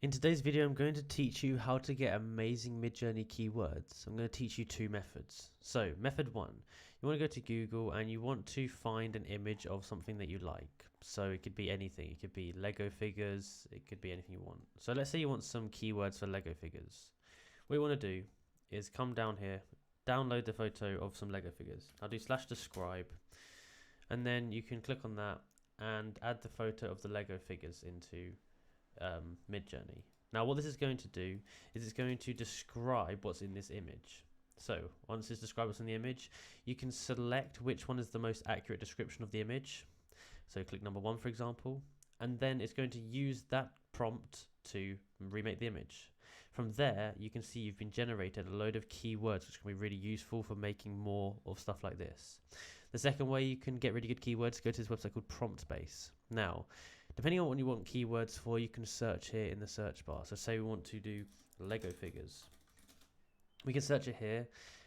In today's video, I'm going to teach you how to get amazing Midjourney keywords. I'm going to teach you two methods. So, method one, you want to go to Google and you want to find an image of something that you like. So it could be anything. It could be Lego figures. It could be anything you want. So let's say you want some keywords for Lego figures. What you want to do is come down here, download the photo of some Lego figures. I'll do /describe, and then you can click on that and add the photo of the Lego figures into Midjourney. Now what this is going to do is it's going to describe what's in this image. So once it's described what's in the image, you can select which one is the most accurate description of the image. So click number 1, for example, and then it's going to use that prompt to remake the image. From there, you can see you've been generated a load of keywords which can be really useful for making more of stuff like this. The second way you can get really good keywords, go to this website called PromptBase. Now, depending on what you want keywords for, you can search here in the search bar. So say we want to do Lego figures. We can search it here,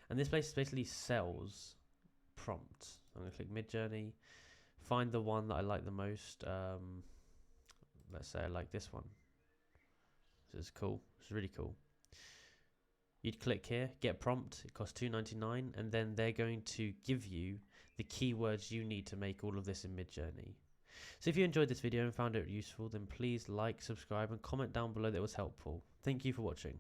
and this place basically sells prompts. I'm going to click Midjourney, find the one that I like the most. Let's say I like this one. This is cool. This is really cool. You'd click here, get prompt. It costs $2.99, and then they're going to give you the keywords you need to make all of this in Midjourney. So if you enjoyed this video and found it useful, then please like, subscribe, and comment down below that it was helpful. Thank you for watching.